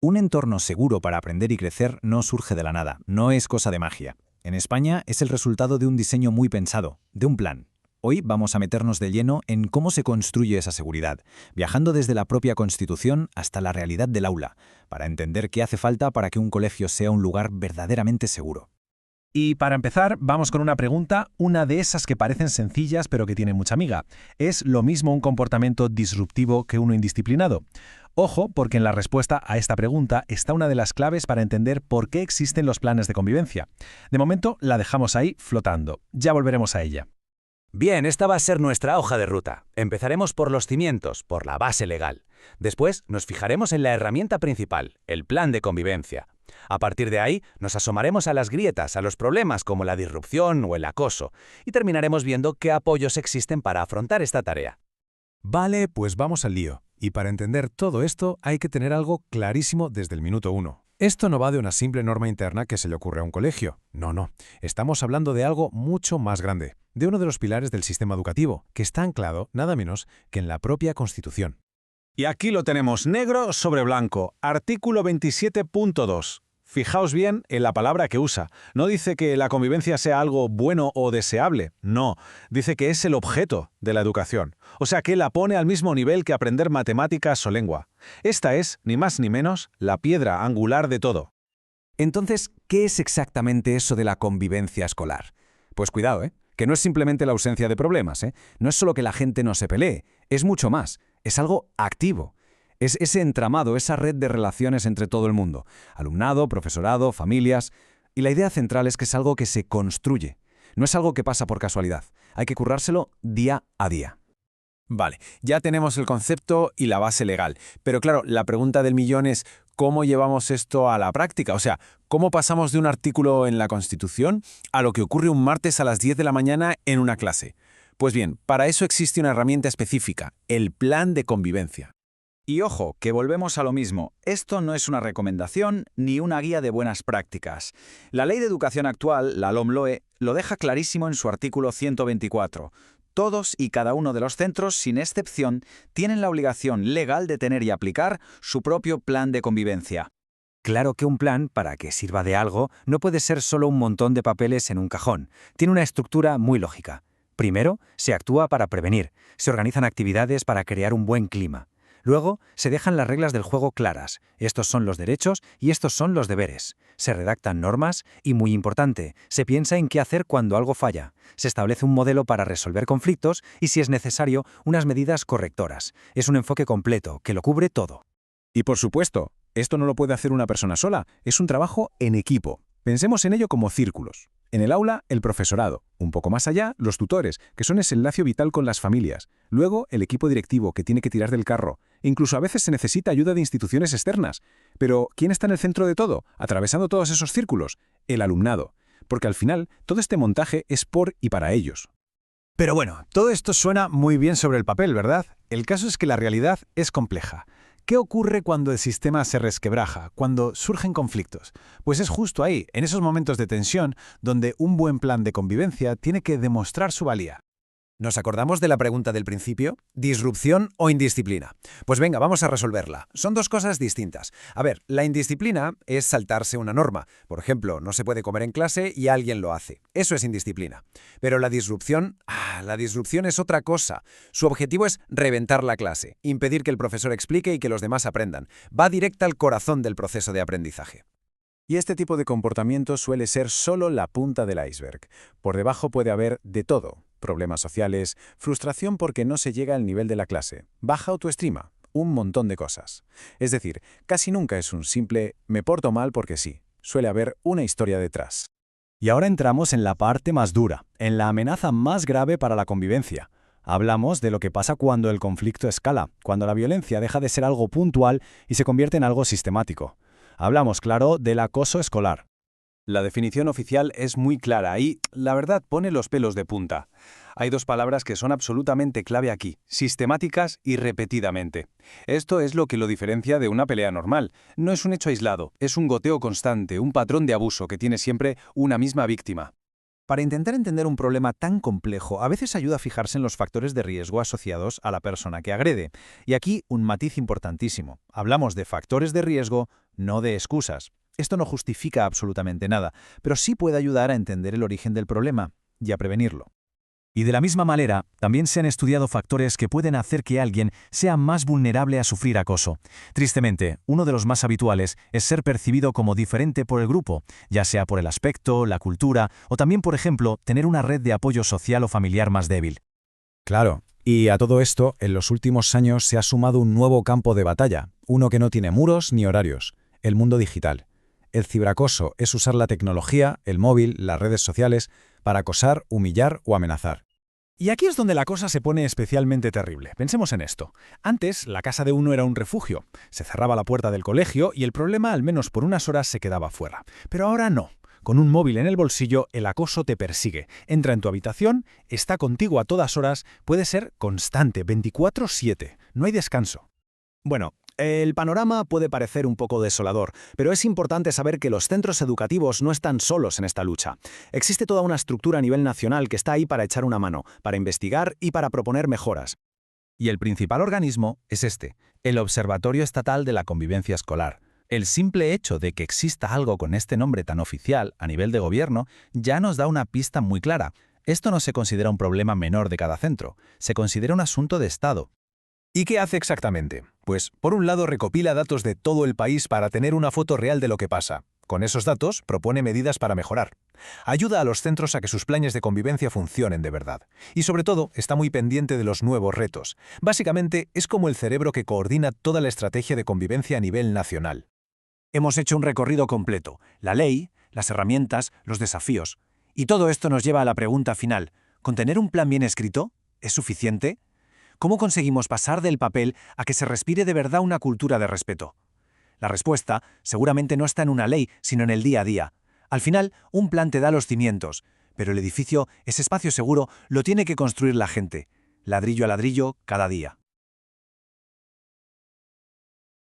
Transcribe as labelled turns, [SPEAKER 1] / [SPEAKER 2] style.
[SPEAKER 1] Un entorno seguro para aprender y crecer no surge de la nada, no es cosa de magia. En España es el resultado de un diseño muy pensado, de un plan. Hoy vamos a meternos de lleno en cómo se construye esa seguridad, viajando desde la propia Constitución hasta la realidad del aula, para entender qué hace falta para que un colegio sea un lugar verdaderamente seguro.
[SPEAKER 2] Y para empezar, vamos con una pregunta, una de esas que parecen sencillas pero que tienen mucha miga. ¿Es lo mismo un comportamiento disruptivo que uno indisciplinado? Ojo, porque en la respuesta a esta pregunta está una de las claves para entender por qué existen los planes de convivencia. De momento la dejamos ahí flotando. Ya volveremos a ella.
[SPEAKER 3] Bien, esta va a ser nuestra hoja de ruta. Empezaremos por los cimientos, por la base legal. Después nos fijaremos en la herramienta principal, el plan de convivencia. A partir de ahí, nos asomaremos a las grietas, a los problemas como la disrupción o el acoso, y terminaremos viendo qué apoyos existen para afrontar esta tarea.
[SPEAKER 4] Vale, pues vamos al lío. Y para entender todo esto hay que tener algo clarísimo desde el minuto 1. Esto no va de una simple norma interna que se le ocurre a un colegio. No. Estamos hablando de algo mucho más grande, de uno de los pilares del sistema educativo, que está anclado nada menos que en la propia Constitución.
[SPEAKER 5] Y aquí lo tenemos negro sobre blanco, artículo 27.2. Fijaos bien en la palabra que usa. No dice que la convivencia sea algo bueno o deseable, no. Dice que es el objeto de la educación. O sea que la pone al mismo nivel que aprender matemáticas o lengua. Esta es, ni más ni menos, la piedra angular de todo.
[SPEAKER 1] Entonces, ¿qué es exactamente eso de la convivencia escolar? Pues cuidado, que no es simplemente la ausencia de problemas, No es solo que la gente no se pelee, es mucho más, es algo activo. Es ese entramado, esa red de relaciones entre todo el mundo, alumnado, profesorado, familias. Y la idea central es que es algo que se construye, no es algo que pasa por casualidad. Hay que currárselo día a día.
[SPEAKER 4] Vale, ya tenemos el concepto y la base legal. Pero claro, la pregunta del millón es ¿cómo llevamos esto a la práctica? O sea, ¿cómo pasamos de un artículo en la Constitución a lo que ocurre un martes a las 10 de la mañana en una clase? Pues bien, para eso existe una herramienta específica, el plan de convivencia.
[SPEAKER 6] Y ojo, que volvemos a lo mismo. Esto no es una recomendación ni una guía de buenas prácticas. La Ley de Educación actual, la LOMLOE, lo deja clarísimo en su artículo 124. Todos y cada uno de los centros, sin excepción, tienen la obligación legal de tener y aplicar su propio plan de convivencia.
[SPEAKER 7] Claro que un plan, para que sirva de algo, no puede ser solo un montón de papeles en un cajón. Tiene una estructura muy lógica. Primero, se actúa para prevenir. Se organizan actividades para crear un buen clima. Luego, se dejan las reglas del juego claras. Estos son los derechos y estos son los deberes. Se redactan normas y, muy importante, se piensa en qué hacer cuando algo falla. Se establece un modelo para resolver conflictos y, si es necesario, unas medidas correctoras. Es un enfoque completo, que lo cubre todo.
[SPEAKER 4] Y por supuesto, esto no lo puede hacer una persona sola, es un trabajo en equipo. Pensemos en ello como círculos. En el aula, el profesorado. Un poco más allá, los tutores, que son ese enlace vital con las familias. Luego, el equipo directivo, que tiene que tirar del carro. Incluso a veces se necesita ayuda de instituciones externas. Pero, ¿quién está en el centro de todo, atravesando todos esos círculos? El alumnado. Porque al final, todo este montaje es por y para ellos.
[SPEAKER 5] Pero bueno, todo esto suena muy bien sobre el papel, ¿verdad? El caso es que la realidad es compleja. ¿Qué ocurre cuando el sistema se resquebraja, cuando surgen conflictos? Pues es justo ahí, en esos momentos de tensión, donde un buen plan de convivencia tiene que demostrar su valía.
[SPEAKER 8] ¿Nos acordamos de la pregunta del principio? ¿Disrupción o indisciplina? Pues venga, vamos a resolverla. Son dos cosas distintas. A ver, la indisciplina es saltarse una norma. Por ejemplo, no se puede comer en clase y alguien lo hace. Eso es indisciplina. Pero la disrupción es otra cosa. Su objetivo es reventar la clase, impedir que el profesor explique y que los demás aprendan. Va directa al corazón del proceso de aprendizaje.
[SPEAKER 4] Y este tipo de comportamiento suele ser solo la punta del iceberg. Por debajo puede haber de todo. Problemas sociales, frustración porque no se llega al nivel de la clase, baja autoestima, un montón de cosas. Es decir, casi nunca es un simple «me porto mal porque sí». Suele haber una historia detrás.
[SPEAKER 2] Y ahora entramos en la parte más dura, en la amenaza más grave para la convivencia. Hablamos de lo que pasa cuando el conflicto escala, cuando la violencia deja de ser algo puntual y se convierte en algo sistemático. Hablamos, claro, del acoso escolar.
[SPEAKER 4] La definición oficial es muy clara y, la verdad, pone los pelos de punta. Hay dos palabras que son absolutamente clave aquí, sistemáticas y repetidamente. Esto es lo que lo diferencia de una pelea normal. No es un hecho aislado, es un goteo constante, un patrón de abuso que tiene siempre una misma víctima.
[SPEAKER 6] Para intentar entender un problema tan complejo, a veces ayuda a fijarse en los factores de riesgo asociados a la persona que agrede. Y aquí un matiz importantísimo. Hablamos de factores de riesgo, no dé excusas. Esto no justifica absolutamente nada, pero sí puede ayudar a entender el origen del problema y a prevenirlo.
[SPEAKER 3] Y de la misma manera, también se han estudiado factores que pueden hacer que alguien sea más vulnerable a sufrir acoso. Tristemente, uno de los más habituales es ser percibido como diferente por el grupo, ya sea por el aspecto, la cultura o también, por ejemplo, tener una red de apoyo social o familiar más débil.
[SPEAKER 4] Claro, y a todo esto, en los últimos años se ha sumado un nuevo campo de batalla, uno que no tiene muros ni horarios, el mundo digital. El ciberacoso es usar la tecnología, el móvil, las redes sociales, para acosar, humillar o amenazar.
[SPEAKER 2] Y aquí es donde la cosa se pone especialmente terrible. Pensemos en esto. Antes, la casa de uno era un refugio. Se cerraba la puerta del colegio y el problema, al menos por unas horas, se quedaba fuera. Pero ahora no. Con un móvil en el bolsillo, el acoso te persigue. Entra en tu habitación, está contigo a todas horas, puede ser constante, 24/7. No hay descanso.
[SPEAKER 6] Bueno, el panorama puede parecer un poco desolador, pero es importante saber que los centros educativos no están solos en esta lucha. Existe toda una estructura a nivel nacional que está ahí para echar una mano, para investigar y para proponer mejoras.
[SPEAKER 3] Y el principal organismo es este, el Observatorio Estatal de la Convivencia Escolar. El simple hecho de que exista algo con este nombre tan oficial a nivel de gobierno ya nos da una pista muy clara. Esto no se considera un problema menor de cada centro, se considera un asunto de Estado.
[SPEAKER 2] ¿Y qué hace exactamente? Pues, por un lado, recopila datos de todo el país para tener una foto real de lo que pasa. Con esos datos, propone medidas para mejorar. Ayuda a los centros a que sus planes de convivencia funcionen de verdad. Y sobre todo, está muy pendiente de los nuevos retos. Básicamente, es como el cerebro que coordina toda la estrategia de convivencia a nivel nacional.
[SPEAKER 6] Hemos hecho un recorrido completo, la ley, las herramientas, los desafíos. Y todo esto nos lleva a la pregunta final, ¿con tener un plan bien escrito es suficiente? ¿Cómo conseguimos pasar del papel a que se respire de verdad una cultura de respeto? La respuesta seguramente no está en una ley, sino en el día a día. Al final, un plan te da los cimientos, pero el edificio, ese espacio seguro, lo tiene que construir la gente, ladrillo a ladrillo, cada día.